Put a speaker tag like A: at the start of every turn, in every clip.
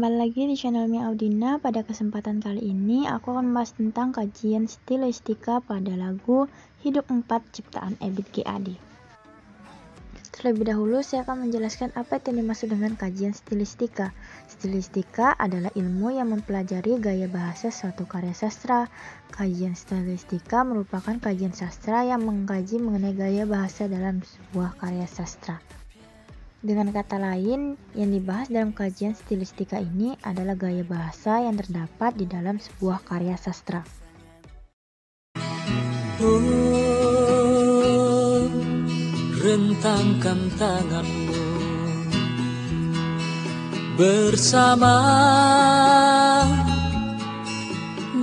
A: Kembali lagi di channel Mia Audina. Pada kesempatan kali ini aku akan membahas tentang kajian stilistika pada lagu Hidup 4 ciptaan Ebit G. Ade. Terlebih dahulu saya akan menjelaskan apa yang dimaksud dengan kajian stilistika. Stilistika adalah ilmu yang mempelajari gaya bahasa suatu karya sastra. Kajian stilistika merupakan kajian sastra yang mengkaji mengenai gaya bahasa dalam sebuah karya sastra. Dengan kata lain, yang dibahas dalam kajian stilistika ini adalah gaya bahasa yang terdapat di dalam sebuah karya sastra.
B: Rentangkan tanganmu bersama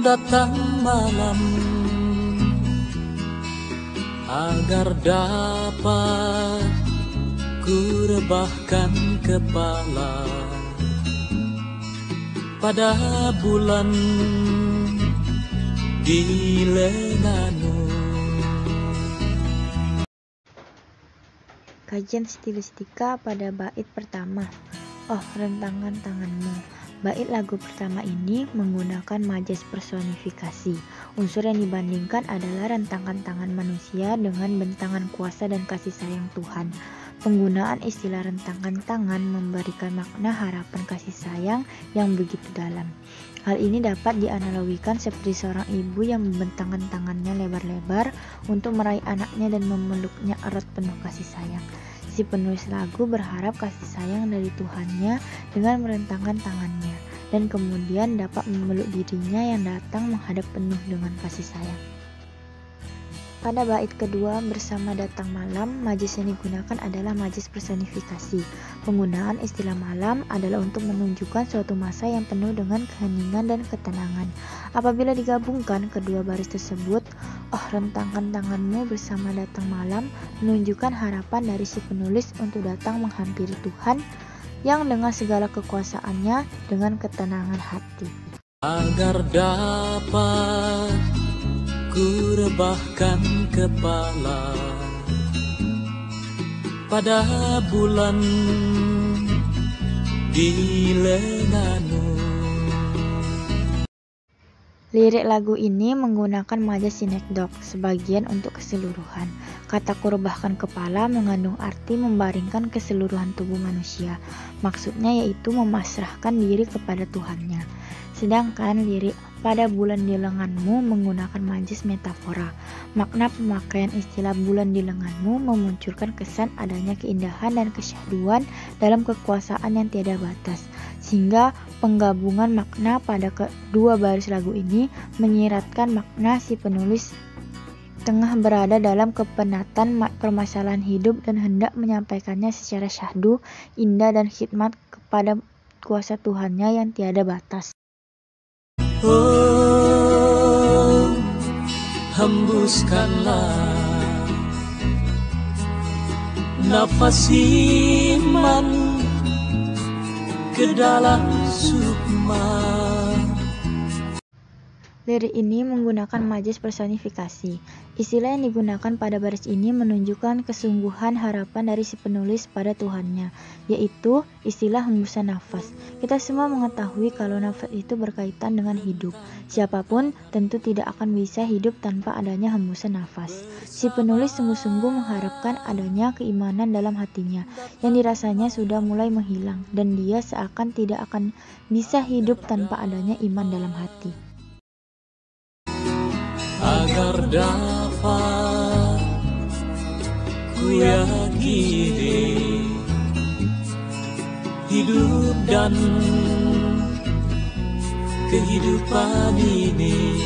B: datang malam agar dapat ku rebahkan kepala pada bulan di lenganmu.
A: Kajian stilistika pada bait pertama. Oh, rentangkan tanganmu. Bait lagu pertama ini menggunakan majas personifikasi. Unsur yang dibandingkan adalah rentangkan tangan manusia dengan bentangan kuasa dan kasih sayang Tuhan. Penggunaan istilah rentangkan tangan memberikan makna harapan kasih sayang yang begitu dalam. Hal ini dapat dianalogikan seperti seorang ibu yang membentangkan tangannya lebar-lebar untuk meraih anaknya dan memeluknya erat penuh kasih sayang. Si penulis lagu berharap kasih sayang dari Tuhannya dengan merentangkan tangannya, dan kemudian dapat memeluk dirinya yang datang menghadap penuh dengan kasih sayang. Pada bait kedua, bersama datang malam, majas yang digunakan adalah majas personifikasi. Penggunaan istilah malam adalah untuk menunjukkan suatu masa yang penuh dengan keheningan dan ketenangan. Apabila digabungkan kedua baris tersebut, oh rentangkan tanganmu bersama datang malam, menunjukkan harapan dari si penulis untuk datang menghampiri Tuhan yang dengan segala kekuasaannya dengan ketenangan hati.
B: Agar dapat ku rebahkan kepala pada bulan di lenganmu.
A: Lirik lagu ini menggunakan majas sinekdok, sebagian untuk keseluruhan. Kata "kurebahkan kepala" mengandung arti membaringkan keseluruhan tubuh manusia. Maksudnya yaitu memasrahkan diri kepada Tuhannya. Sedangkan lirik "pada bulan di lenganmu" menggunakan majas metafora. Makna pemakaian istilah bulan di lenganmu memunculkan kesan adanya keindahan dan kesyahduan dalam kekuasaan yang tiada batas. Sehingga penggabungan makna pada kedua baris lagu ini menyiratkan makna si penulis tengah berada dalam kepenatan permasalahan hidup dan hendak menyampaikannya secara syahdu, indah dan khidmat kepada kuasa Tuhannya yang tiada batas.
B: Oh, hembuskanlah nafas iman ke dalam sukma.
A: Lirik ini menggunakan majas personifikasi. Istilah yang digunakan pada baris ini menunjukkan kesungguhan harapan dari si penulis pada Tuhannya, yaitu istilah hembusan nafas. Kita semua mengetahui kalau nafas itu berkaitan dengan hidup. Siapapun tentu tidak akan bisa hidup tanpa adanya hembusan nafas. Si penulis sungguh-sungguh mengharapkan adanya keimanan dalam hatinya, yang dirasanya sudah mulai menghilang, dan dia seakan tidak akan bisa hidup tanpa adanya iman dalam hati.
B: Agar dapat ku yakini hidup dan kehidupan ini.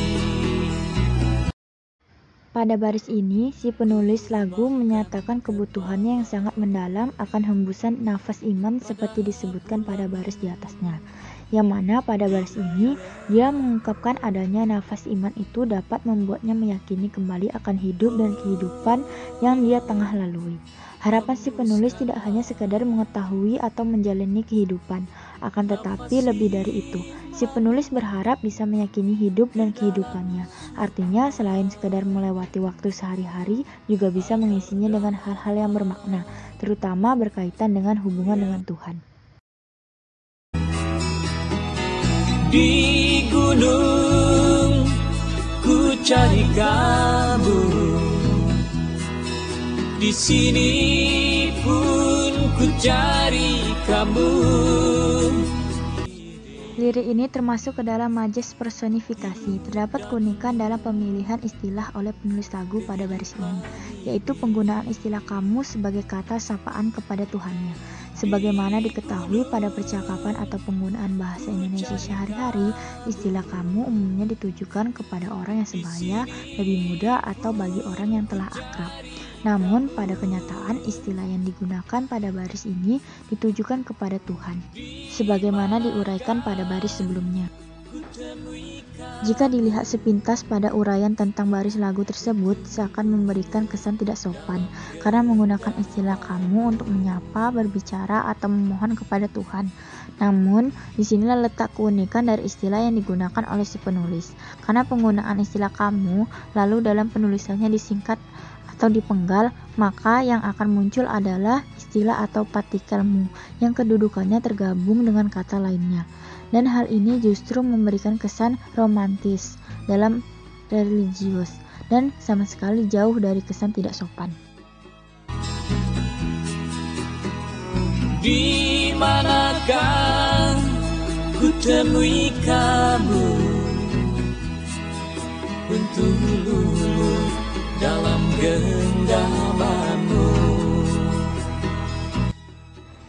A: Pada baris ini, si penulis lagu menyatakan kebutuhannya yang sangat mendalam akan hembusan nafas iman seperti disebutkan pada baris di atasnya. Yang mana pada baris ini, dia mengungkapkan adanya nafas iman itu dapat membuatnya meyakini kembali akan hidup dan kehidupan yang dia tengah lalui. Harapan si penulis tidak hanya sekadar mengetahui atau menjalani kehidupan, akan tetapi lebih dari itu. Si penulis berharap bisa meyakini hidup dan kehidupannya. Artinya selain sekadar melewati waktu sehari-hari, juga bisa mengisinya dengan hal-hal yang bermakna, terutama berkaitan dengan hubungan dengan Tuhan.
B: Di gunung ku cari kamu, di sini pun ku cari kamu.
A: Lirik ini termasuk ke dalam majas personifikasi. Terdapat keunikan dalam pemilihan istilah oleh penulis lagu pada baris ini, yaitu penggunaan istilah kamu sebagai kata sapaan kepada Tuhannya. Sebagaimana diketahui pada percakapan atau penggunaan bahasa Indonesia sehari-hari, istilah kamu umumnya ditujukan kepada orang yang sebaya, lebih muda, atau bagi orang yang telah akrab. Namun, pada kenyataan, istilah yang digunakan pada baris ini ditujukan kepada Tuhan, sebagaimana diuraikan pada baris sebelumnya. Jika dilihat sepintas pada uraian tentang baris lagu tersebut, seakan memberikan kesan tidak sopan, karena menggunakan istilah kamu untuk menyapa, berbicara, atau memohon kepada Tuhan. Namun, disinilah letak keunikan dari istilah yang digunakan oleh si penulis, karena penggunaan istilah kamu, lalu dalam penulisannya disingkat atau dipenggal, maka yang akan muncul adalah istilah atau partikelmu yang kedudukannya tergabung dengan kata lainnya. Dan hal ini justru memberikan kesan romantis dalam religius dan sama sekali jauh dari kesan tidak sopan.
B: Di manakah ku temui kamu untuk luluh dalam genggamanmu.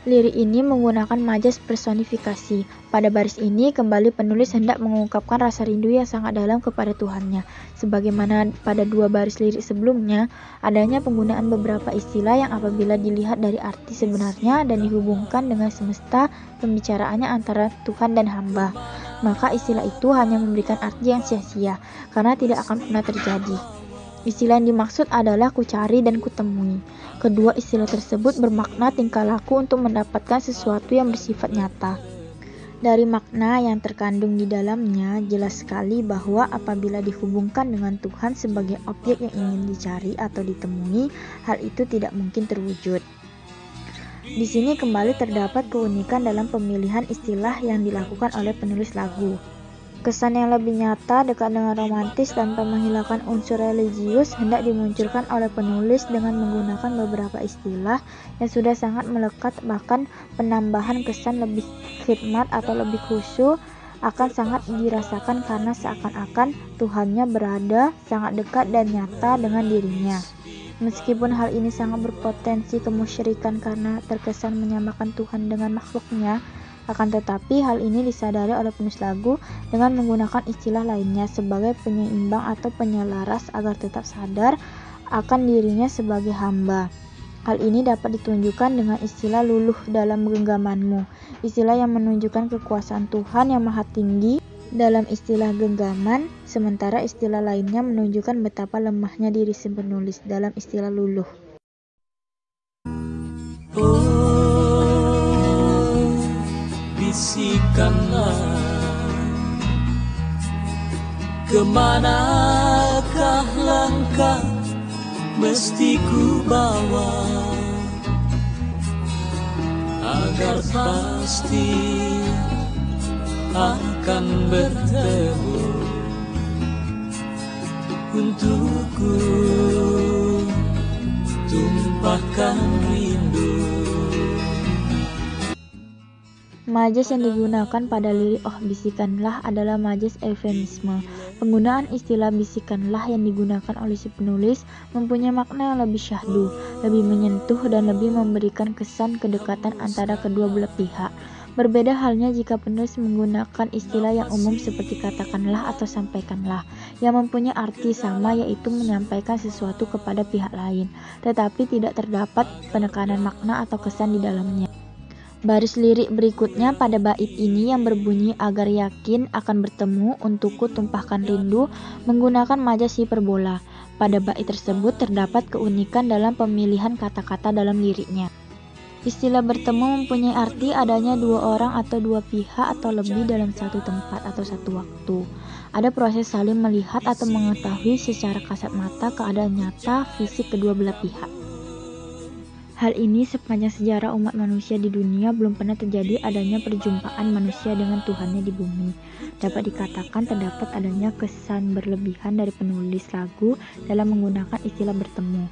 A: Lirik ini menggunakan majas personifikasi. Pada baris ini, kembali penulis hendak mengungkapkan rasa rindu yang sangat dalam kepada Tuhannya. Sebagaimana pada dua baris lirik sebelumnya, adanya penggunaan beberapa istilah yang apabila dilihat dari arti sebenarnya dan dihubungkan dengan semesta pembicaraannya antara Tuhan dan hamba, maka istilah itu hanya memberikan arti yang sia-sia, karena tidak akan pernah terjadi. Istilah yang dimaksud adalah kucari dan kutemui. Kedua istilah tersebut bermakna tingkah laku untuk mendapatkan sesuatu yang bersifat nyata. Dari makna yang terkandung di dalamnya, jelas sekali bahwa apabila dihubungkan dengan Tuhan sebagai objek yang ingin dicari atau ditemui, hal itu tidak mungkin terwujud. Di sini kembali terdapat keunikan dalam pemilihan istilah yang dilakukan oleh penulis lagu. Kesan yang lebih nyata, dekat dengan romantis tanpa menghilangkan unsur religius hendak dimunculkan oleh penulis dengan menggunakan beberapa istilah yang sudah sangat melekat, bahkan penambahan kesan lebih khidmat atau lebih khusyuk akan sangat dirasakan karena seakan-akan Tuhannya berada sangat dekat dan nyata dengan dirinya. Meskipun hal ini sangat berpotensi kemusyrikan karena terkesan menyamakan Tuhan dengan makhluknya, akan tetapi hal ini disadari oleh penulis lagu dengan menggunakan istilah lainnya sebagai penyeimbang atau penyelaras agar tetap sadar akan dirinya sebagai hamba. Hal ini dapat ditunjukkan dengan istilah luluh dalam genggamanmu, istilah yang menunjukkan kekuasaan Tuhan yang maha tinggi dalam istilah genggaman, sementara istilah lainnya menunjukkan betapa lemahnya diri si penulis dalam istilah luluh.
B: Bisikanlah, kemanakah langkah mesti ku bawa agar pasti akan bertemu untukku tumpahkan rindu.
A: Majas yang digunakan pada lirik "Oh bisikanlah" adalah majas eufemisme. Penggunaan istilah bisikanlah yang digunakan oleh si penulis mempunyai makna yang lebih syahdu, lebih menyentuh dan lebih memberikan kesan kedekatan antara kedua belah pihak. Berbeda halnya jika penulis menggunakan istilah yang umum seperti katakanlah atau sampaikanlah, yang mempunyai arti sama, yaitu menyampaikan sesuatu kepada pihak lain, tetapi tidak terdapat penekanan makna atau kesan di dalamnya. Baris lirik berikutnya pada bait ini yang berbunyi agar yakin akan bertemu untukku tumpahkan rindu menggunakan majas hiperbola. Pada bait tersebut terdapat keunikan dalam pemilihan kata-kata dalam liriknya. Istilah bertemu mempunyai arti adanya dua orang atau dua pihak atau lebih dalam satu tempat atau satu waktu. Ada proses saling melihat atau mengetahui secara kasat mata keadaan nyata fisik kedua belah pihak. Hal ini sepanjang sejarah umat manusia di dunia belum pernah terjadi adanya perjumpaan manusia dengan Tuhannya di bumi. Dapat dikatakan terdapat adanya kesan berlebihan dari penulis lagu dalam menggunakan istilah bertemu.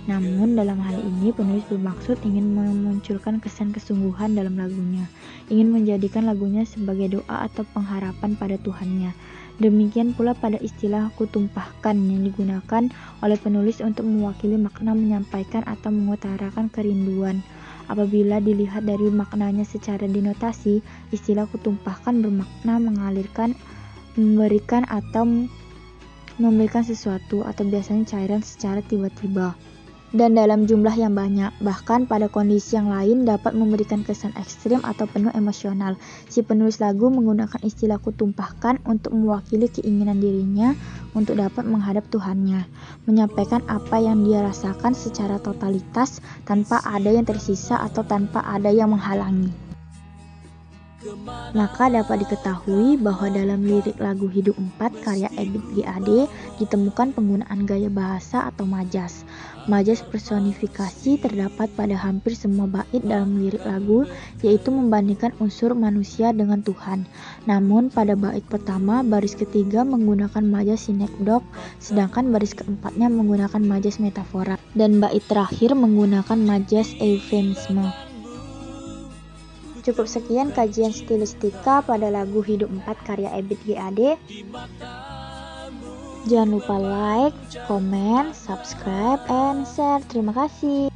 A: Namun dalam hal ini penulis bermaksud ingin memunculkan kesan kesungguhan dalam lagunya, ingin menjadikan lagunya sebagai doa atau pengharapan pada Tuhannya. Demikian pula pada istilah kutumpahkan yang digunakan oleh penulis untuk mewakili makna menyampaikan atau mengutarakan kerinduan. Apabila dilihat dari maknanya secara denotasi, istilah kutumpahkan bermakna mengalirkan, memberikan atau memberikan sesuatu atau biasanya cairan secara tiba-tiba dan dalam jumlah yang banyak, bahkan pada kondisi yang lain dapat memberikan kesan ekstrim atau penuh emosional. Si penulis lagu menggunakan istilah kutumpahkan untuk mewakili keinginan dirinya untuk dapat menghadap Tuhannya, menyampaikan apa yang dia rasakan secara totalitas tanpa ada yang tersisa atau tanpa ada yang menghalangi. Maka dapat diketahui bahwa dalam lirik lagu Hidup 4 karya Ebit G.Ade ditemukan penggunaan gaya bahasa atau majas. Majas personifikasi terdapat pada hampir semua bait dalam lirik lagu, yaitu membandingkan unsur manusia dengan Tuhan. Namun pada bait pertama baris ketiga menggunakan majas sinekdok, sedangkan baris keempatnya menggunakan majas metafora, dan bait terakhir menggunakan majas eufemisme. Cukup sekian kajian stilistika pada lagu Hidup 4 karya Ebit G.Ade. Jangan lupa like, comment, subscribe, and share. Terima kasih.